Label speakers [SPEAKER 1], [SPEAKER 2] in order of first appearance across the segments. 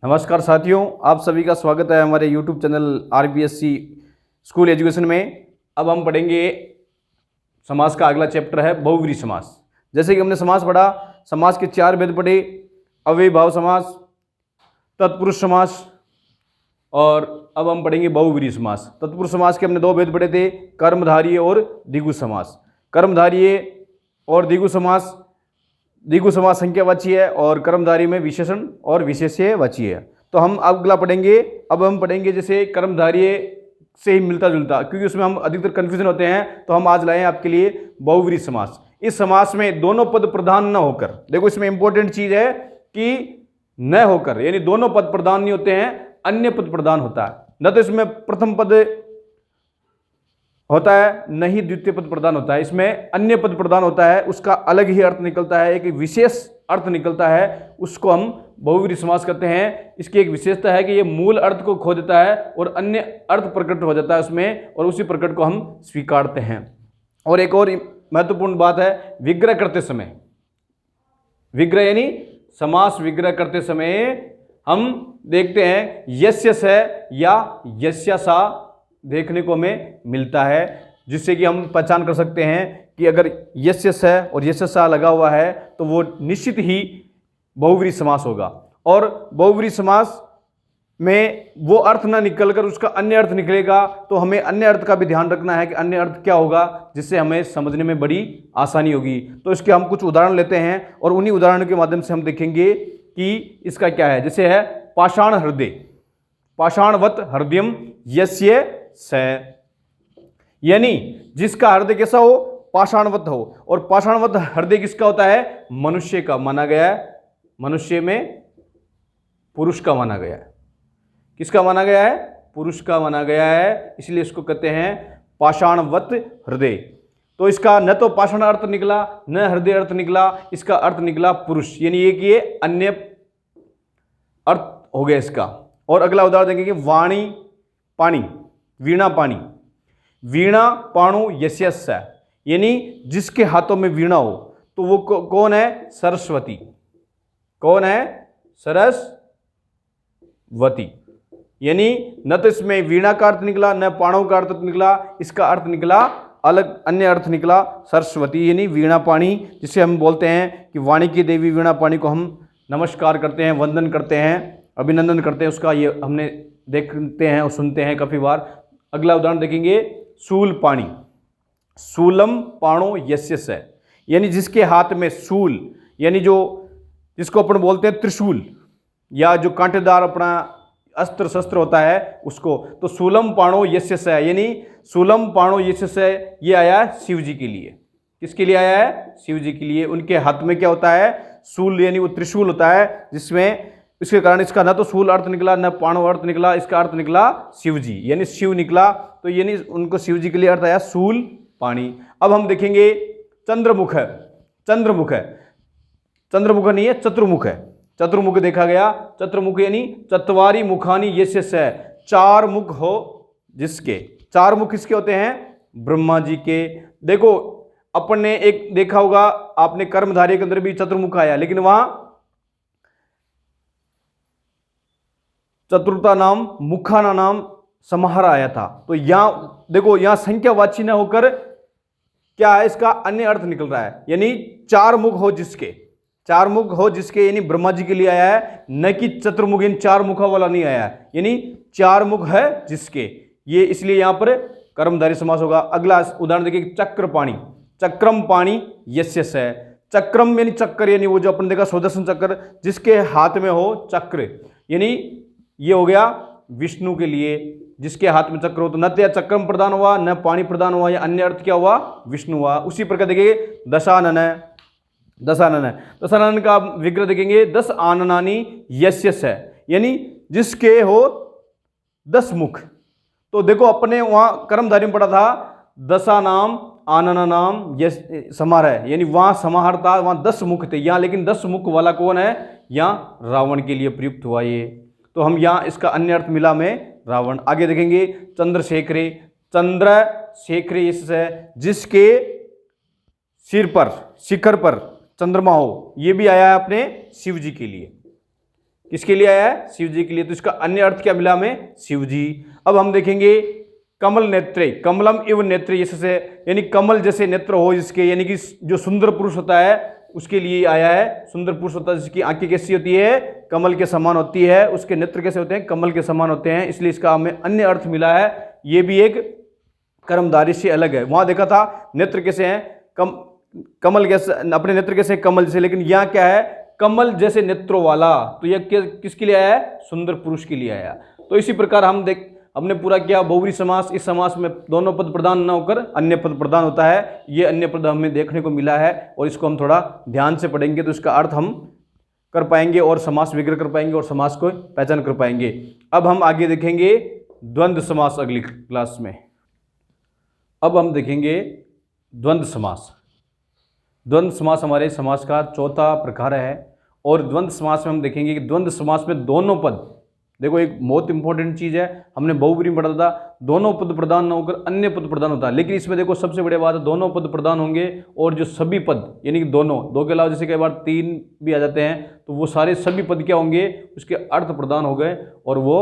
[SPEAKER 1] नमस्कार साथियों, आप सभी का स्वागत है हमारे YouTube channel RBSC school education में। अब हम पढ़ेंगे समास का अगला चैप्टर है बहुव्रीहि समास। जैसे कि हमने समास पढ़ा, समास के 4 भेद पढ़े, अव्ययीभाव समास, तत्पुरुष समास, और अब हम पढ़ेंगे बहुव्रीहि समास। तत्पुरुष समास के हमने 2 भेद पढ़े थे, कर्मधारय और द्विगु समास। कर्मधारय और द्विगु समास, द्विगु समास संख्यावाची है और कर्मधारय में विशेषण और विशेष्यवाची है। तो हम अगला पढ़ेंगे। अब हम पढ़ेंगे जैसे कर्मधारय से ही मिलता जुलता, क्योंकि उसमें हम अधिकतर कन्फ्यूजन होते हैं, तो हम आज लाए हैं आपके लिए बहुव्रीहि समास। इस समास में दोनों पद प्रधान न होकर, देखो इसमें इंपॉर्टेंट चीज है कि न होकर, यानी दोनों पद प्रधान नहीं होते हैं, अन्य पद प्रधान होता है। न तो इसमें प्रथम पद होता है, न ही द्वितीय पद प्रधान होता है, इसमें अन्य पद प्रधान होता है। उसका अलग ही अर्थ निकलता है, एक विशेष अर्थ निकलता है, उसको हम बहुव्रीहि समास कहते हैं। इसकी एक विशेषता है कि ये मूल अर्थ को खो देता है और अन्य अर्थ प्रकट हो जाता है उसमें, और उसी प्रकट को हम स्वीकारते हैं। और एक और महत्वपूर्ण बात है, विग्रह करते समय, विग्रह यानी समास विग्रह करते समय हम देखते हैं यस्य से या यस्या सा देखने को हमें मिलता है, जिससे कि हम पहचान कर सकते हैं कि अगर यस्य से और यस्य सा लगा हुआ है तो वो निश्चित ही बहुव्रीहि समास होगा। और बहुव्रीहि समास में वो अर्थ ना निकलकर उसका अन्य अर्थ निकलेगा, तो हमें अन्य अर्थ का भी ध्यान रखना है कि अन्य अर्थ क्या होगा, जिससे हमें समझने में बड़ी आसानी होगी। तो इसके हम कुछ उदाहरण लेते हैं और उन्हीं उदाहरणों के माध्यम से हम देखेंगे कि इसका क्या है। जैसे है पाषाण हृदय, पाषाणवत हृदयम यस्य से, यानी जिसका हृदय कैसा हो, पाषाणवत हो। और पाषाणवत हृदय किसका होता है, मनुष्य का माना गया है, मनुष्य में पुरुष का माना गया है। किसका माना गया है, पुरुष का माना गया है, इसलिए इसको कहते हैं पाषाणवत हृदय। तो इसका न तो पाषाण अर्थ निकला, न हृदय अर्थ निकला, इसका अर्थ निकला पुरुष, यानी एक ये अन्य अर्थ हो गया इसका। और अगला उदाहरण देखेंगे, वाणी पाणी, वीणा पाणी, वीणा पाणु यस्यस्य, यानी जिसके हाथों में वीणा हो, तो वो कौन है, सरस्वती। कौन है, सरस्वती। यानी न तो इसमें वीणा का अर्थ निकला, न पाणों का अर्थ निकला, इसका अर्थ निकला अलग, अन्य अर्थ निकला सरस्वती, यानी वीणा पाणी, जिसे हम बोलते हैं कि वाणी की देवी वीणा पाणी को हम नमस्कार करते हैं, वंदन करते हैं, अभिनंदन करते हैं उसका। ये हमने देखते हैं और सुनते हैं काफी बार। अगला उदाहरण देखेंगे, शूल पाणी, शूलम पाणो यस्य से, यानी जिसके हाथ में शूल, यानी जो जिसको अपन बोलते हैं त्रिशूल, या जो कांटेदार अपना अस्त्र शस्त्र होता है उसको, तो शूलम पाणो यस्य से, यानी शूलम पाणो यस्य से ये आया है शिव जी के लिए। किसके लिए आया है, शिव जी के लिए। उनके हाथ में क्या होता है, शूल, यानी वो त्रिशूल होता है, जिसमें इसके कारण इसका ना तो शूल अर्थ निकला, न पाणो अर्थ निकला, इसका अर्थ निकला शिव जी, यानी शिव निकला। तो यानी उनको शिव जी के लिए अर्थ आया शूल पाणी। अब हम देखेंगे चंद्रमुख है, चंद्रमुख है, चंद्रमुख नहीं है, चतुर्मुख है। चतुर्मुख देखा गया, चतुर्मुख यानी चत्वारी मुखानी यस्य से, 4 मुख हो जिसके। 4 मुख किसके होते हैं, ब्रह्मा जी के। देखो अपन ने एक देखा होगा, आपने कर्मधारय के अंदर भी चतुर्मुख आया, लेकिन वहां चतुर्था नाम मुखाना नाम समाहार आया था। तो यहां देखो, यहां संख्यावाची न होकर क्या है, इसका अन्य अर्थ निकल रहा है, यानी 4 मुख हो जिसके, 4 मुख हो जिसके, यानी ब्रह्मा जी के लिए आया है, न कि चतुर्मुख, यानी 4 मुखा वाला नहीं आया है, यानी 4 मुख है जिसके, ये इसलिए यहां पर कर्मधारय समास होगा। अगला उदाहरण देखिए, चक्र पाणी, चक्रम पाणी यस्य से, चक्रम यानी चक्र, यानी वो जो अपन देखा सुदर्शन चक्र, जिसके हाथ में हो चक्र, यानी ये हो गया विष्णु के लिए, जिसके हाथ में चक्र हो। तो न तो चक्रम प्रदान हुआ, न पाणी प्रदान हुआ, या अन्य अर्थ क्या हुआ, विष्णु हुआ। उसी प्रकार देखिए दशानन है, दशानन है, दशानन का विग्रह देखेंगे, 10 आननानी यस्य से, यानी जिसके हो 10 मुख। तो देखो अपने वहां कर्मधारय में पढ़ा था दशानाम आनना नाम यश समार है, यानी वहां समाहार था, वहां 10 मुख थे, यहाँ लेकिन 10 मुख वाला कौन है, यहाँ रावण के लिए प्रयुक्त हुआ ये। तो हम यहाँ इसका अन्य अर्थ मिला में रावण। आगे देखेंगे चंद्रशेखरे, चंद्रशेखरे इससे, जिसके सिर पर, शिखर पर चंद्रमा हो, ये भी आया है अपने शिव जी के लिए। किसके लिए आया है? शिव जी के लिए। तो इसका अन्य अर्थ क्या मिला हमें? शिव जी। अब हम देखेंगे कमल नेत्रे, कमलम इव नेत्रे, जैसे यानी कमल जैसे नेत्र हो जिसके, यानी कि जो सुंदर पुरुष होता है उसके लिए आया है। सुंदर पुरुष होता है जिसकी आंखें कैसी होती है? कमल के समान होती है। उसके नेत्र कैसे होते हैं? कमल के समान होते हैं। इसलिए इसका हमें अन्य अर्थ मिला है। ये भी एक कर्मधारय से अलग है। वहां देखा था नेत्र कैसे हैं? कमल कैसे, अपने नेत्र कैसे? कमल जैसे। लेकिन यहाँ क्या है? कमल जैसे नेत्रों वाला। तो यह किसके लिए आया है? सुंदर पुरुष के लिए आया। तो इसी प्रकार हमने पूरा किया बहुव्रीहि समास। इस समास में दोनों पद प्रधान न होकर अन्य पद प्रधान होता है। ये अन्य पद हमें देखने को मिला है और इसको हम थोड़ा ध्यान से पढ़ेंगे तो इसका अर्थ हम कर पाएंगे और समास विग्रह कर पाएंगे और समास को पहचान कर पाएंगे। अब हम आगे देखेंगे द्वंद्व समास अगली क्लास में। अब हम देखेंगे द्वंद्व समास। द्वंद्व समास हमारे समास का चौथा प्रकार है और द्वंद्व समास में हम देखेंगे कि द्वंद्व समास में दोनों पद, देखो एक बहुत इंपॉर्टेंट चीज है, हमने बहुव्रीहि में पढ़ा था दोनों पद प्रधान न होकर अन्य पद प्रधान होता है। लेकिन इसमें देखो सबसे बड़ी बात है दोनों पद प्रधान होंगे और जो सभी पद यानी कि दोनों, दो के अलावा जैसे कई बार तीन भी आ जाते हैं तो वो सारे सभी पद क्या होंगे? उसके अर्थ प्रधान हो गए और वो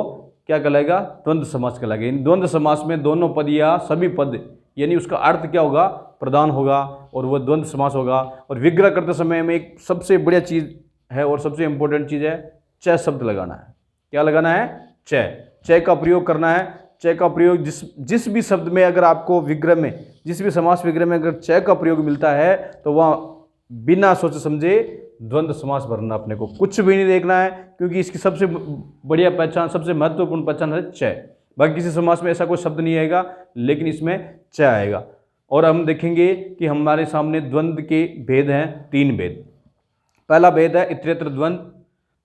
[SPEAKER 1] क्या कहलाएगा? द्वंद्व समास कहलाएगा। द्वंद्व समास में दोनों पद या सभी पद यानी उसका अर्थ क्या होगा? प्रधान होगा और वह द्वंद्व समास होगा। और विग्रह करते समय में एक सबसे बढ़िया चीज है और सबसे इंपॉर्टेंट चीज है च शब्द लगाना है। क्या लगाना है? च का प्रयोग करना है। च का प्रयोग जिस भी शब्द में अगर आपको विग्रह में, जिस भी समास विग्रह में अगर च का प्रयोग मिलता है तो वह बिना सोचे समझे द्वंद्व समास भरना, अपने को कुछ भी नहीं देखना है क्योंकि इसकी सबसे बढ़िया पहचान, सबसे महत्वपूर्ण पहचान है च। बाकी किसी समास में ऐसा कोई शब्द नहीं आएगा लेकिन इसमें च आएगा। और हम देखेंगे कि हमारे सामने द्वंद्व के भेद हैं, तीन भेद। पहला भेद है इतरेतर द्वंद्व,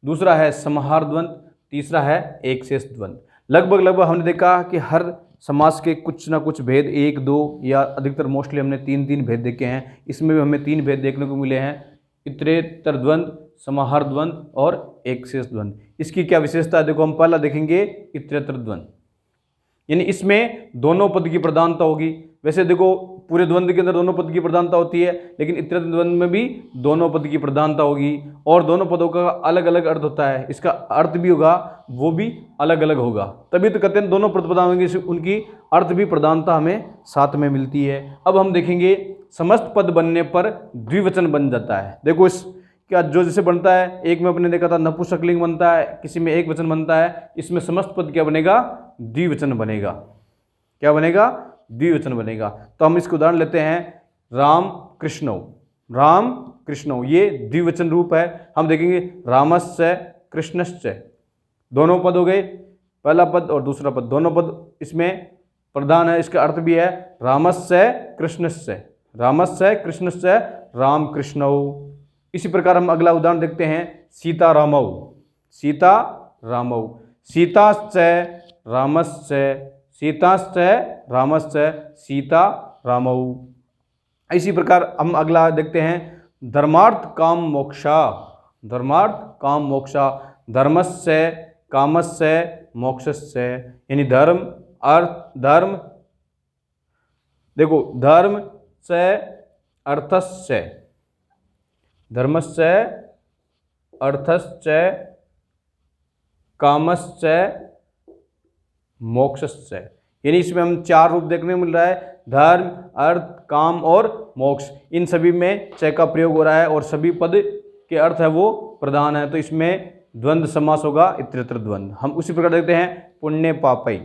[SPEAKER 1] दूसरा है समाहार द्वंद्व, तीसरा है एक शेष द्वंद्व। लगभग हमने देखा कि हर समास के कुछ ना कुछ भेद, एक दो या अधिकतर मोस्टली हमने तीन भेद देखे हैं। इसमें भी हमें तीन भेद देखने को मिले हैं, इतरेतर द्वंद्व, समाहार द्वंद्व और एक शेष द्वंद्व। इसकी क्या विशेषता है? देखो हम पहला देखेंगे इतरेतर द्वंद्व, यानी इसमें दोनों पद की प्रधानता होगी। वैसे देखो पूरे द्वंद्व के अंदर दोनों पद की प्रधानता होती है लेकिन इतरेतर द्वंद्व में भी दोनों पद की प्रधानता होगी और दोनों पदों का अलग अलग अर्थ होता है। इसका अर्थ भी होगा वो भी अलग अलग होगा, तभी तो कहते हैं दोनों पद प्रधान होंगे, उनकी अर्थ भी प्रधानता हमें साथ में मिलती है। अब हम देखेंगे समस्त पद बनने पर द्विवचन बन जाता है। देखो इस क्या जो जैसे बनता है, एक में अपने देखा था नपुंसकलिंग बनता है, किसी में एक वचन बनता है, इसमें समस्त पद क्या बनेगा? द्विवचन बनेगा। क्या बनेगा? द्विवचन बनेगा। तो हम इसको उदाहरण लेते हैं, राम कृष्णौ। राम कृष्णौ ये द्विवचन रूप है। हम देखेंगे रामस्य कृष्णस्य, दोनों पद हो गए, पहला पद और दूसरा पद, दोनों पद इसमें प्रधान है। इसका अर्थ भी है रामस्य कृष्णस्य, रामस्य कृष्णस्य राम कृष्णौ। इसी प्रकार हम अगला उदाहरण देखते हैं, सीता रामौ। सीता रामौ, सीताश्च रामश्च, सीताश्च रामश्च सीता रामौ। इसी प्रकार हम अगला देखते हैं, धर्मार्थ काम मोक्षा। धर्मार्थ काम मोक्षा, धर्मस्य कामस्य मोक्षस्य, यानी धर्म अर्थ, धर्म देखो धर्म से अर्थस्य, धर्मस्य अर्थस्य कामस्य मोक्षस्य, यानी इसमें हम चार रूप देखने को मिल रहा है, धर्म अर्थ काम और मोक्ष। इन सभी में च का प्रयोग हो रहा है और सभी पद के अर्थ है वो प्रधान है। तो इसमें द्वंद्व समास होगा, इतरेतर द्वंद्व। हम उसी प्रकार देखते हैं, पुण्य पापै।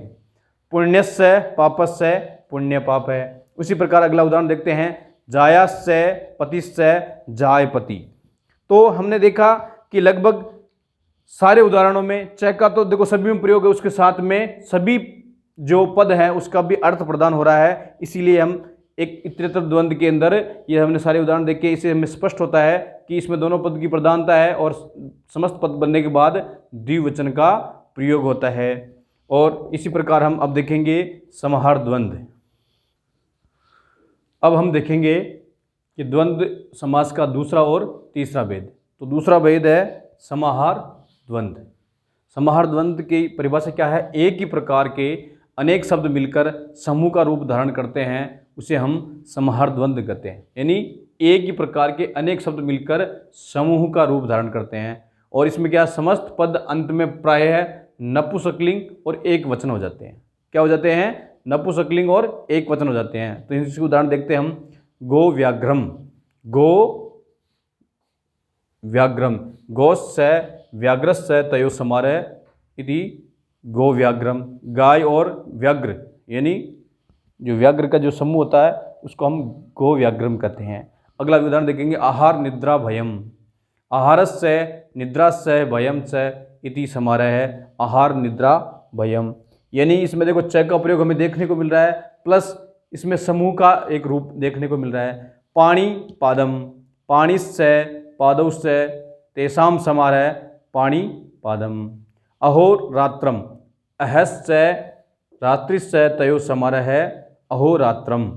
[SPEAKER 1] पुण्यस्य पापस्य पुण्य पाप है। उसी प्रकार अगला उदाहरण देखते हैं, जायास्य पतिस्य जायपति। तो हमने देखा कि लगभग सारे उदाहरणों में च का तो देखो सभी में प्रयोग है, उसके साथ में सभी जो पद है उसका भी अर्थ प्रदान हो रहा है। इसीलिए हम एक इतरेतर द्वंद्व के अंदर ये हमने सारे उदाहरण देख के इसे हमें स्पष्ट होता है कि इसमें दोनों पद की प्रधानता है और समस्त पद बनने के बाद द्विवचन का प्रयोग होता है। और इसी प्रकार हम अब देखेंगे समाहार द्वंद्व। अब हम देखेंगे कि द्वंद्व समास का दूसरा और तीसरा भेद। तो दूसरा भेद है समाहार द्वंद्व। समाहार द्वंद्व की परिभाषा क्या है? एक ही प्रकार के अनेक शब्द मिलकर समूह का रूप धारण करते हैं, उसे हम समाहार द्वंद्व कहते हैं। यानी एक ही प्रकार के अनेक शब्द मिलकर समूह का रूप धारण करते हैं और इसमें क्या समस्त पद अंत में प्रायः नपुंसकलिंग और एक वचन हो जाते हैं। क्या हो जाते हैं? नपुंसकलिंग और एक वचन हो जाते हैं। तो इसके उदाहरण देखते हैं हम। गो व्याघ्रम, गो व्याघ्रम, गोस्य व्याघ्रस्य तयो समारः इति गो व्याघ्रम। गाय और व्याघ्र यानी जो व्याघ्र का जो समूह होता है उसको हम गो व्याघ्रम कहते हैं। अगला उदाहरण देखेंगे। आहार निद्रा भयम, आहारस्य निद्रास्य भयम च इति समारः आहार निद्रा भयम। यानी इसमें देखो च का प्रयोग हमें देखने को मिल रहा है, प्लस इसमें समूह का एक रूप देखने को मिल रहा है। पाणी पादम, पाणिस्य पादौस्य तेषां समारः पाणी पादम। अहोरात्रम, अहस्य रात्रिस्य तयो समारः अहोरात्रम।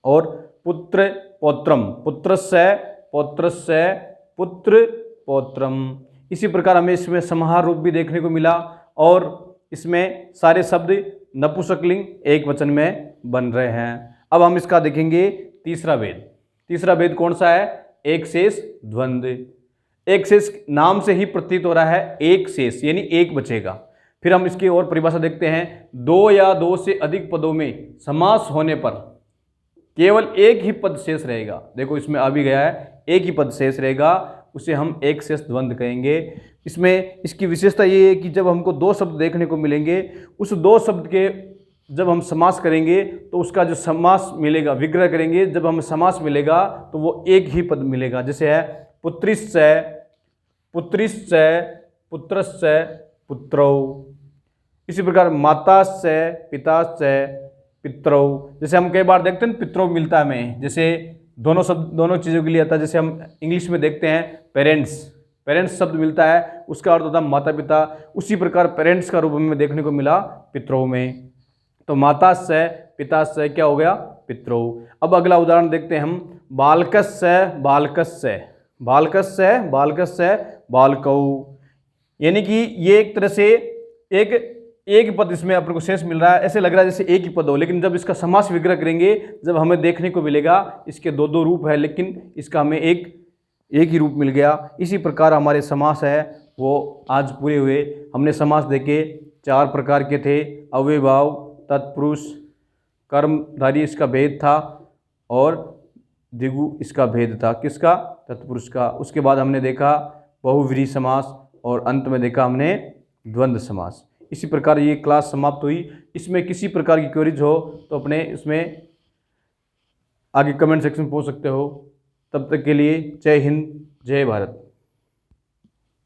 [SPEAKER 1] और पुत्र पौत्रम, पुत्रस्य पौत्रस्य पुत्र पौत्रम। इसी प्रकार हमें इसमें समाहार रूप भी देखने को मिला और इसमें सारे शब्द नपुंसकलिंग एक वचन में बन रहे हैं। अब हम इसका देखेंगे तीसरा भेद। तीसरा भेद कौन सा है? एक शेष द्वंद्व। एक शेष नाम से ही प्रतीत हो रहा है एक शेष यानी एक बचेगा। फिर हम इसकी और परिभाषा देखते हैं। दो या दो से अधिक पदों में समास होने पर केवल एक ही पद शेष रहेगा। देखो इसमें आ भी गया है, एक ही पद शेष रहेगा, उसे हम एक शेष द्वंद्व कहेंगे। इसमें इसकी विशेषता ये है कि जब हमको दो शब्द देखने को मिलेंगे, उस दो शब्द के जब हम समास करेंगे तो उसका जो समास मिलेगा, विग्रह करेंगे, जब हमें समास मिलेगा तो वो एक ही पद मिलेगा। जैसे है पुत्रिश्च, पुत्रिश्च, पुत्रश्च, पुत्रौ। इसी प्रकार माताश्च, पिताश्च, पितरौ। जैसे हम कई बार देखते हैं पितरौ मिलता है हमें, जैसे दोनों शब्द दोनों चीज़ों के लिए आता है। जैसे हम इंग्लिश में देखते हैं पेरेंट्स, पेरेंट्स शब्द मिलता है, उसका अर्थ होता है माता पिता। उसी प्रकार पेरेंट्स का रूप हमें देखने को मिला पितरौ में। तो माताश्च पिताश्च क्या हो गया? पितरौ। अब अगला उदाहरण देखते हैं हम। बालकस्य बालकस्य, बालकस्य बालकस्य बालकौ। यानी कि ये एक तरह से एक पद इसमें अपने को शेष मिल रहा है। ऐसे लग रहा है जैसे एक ही पद हो, लेकिन जब इसका समास विग्रह करेंगे, जब हमें देखने को मिलेगा इसके दो दो रूप है, लेकिन इसका हमें एक ही रूप मिल गया। इसी प्रकार हमारे समास है वो आज पूरे हुए। हमने समास देखे 4 प्रकार के थे। अव्ययभाव, तत्पुरुष, कर्मधारी इसका भेद था और द्विगु इसका भेद था। किसका? तत्पुरुष का। उसके बाद हमने देखा बहुव्रीहि समास और अंत में देखा हमने द्वंद्व समास। इसी प्रकार ये क्लास समाप्त हुई। इसमें किसी प्रकार की क्वेरीज हो तो अपने इसमें आगे कमेंट सेक्शन में पूछ सकते हो। तब तक के लिए जय हिंद, जय भारत।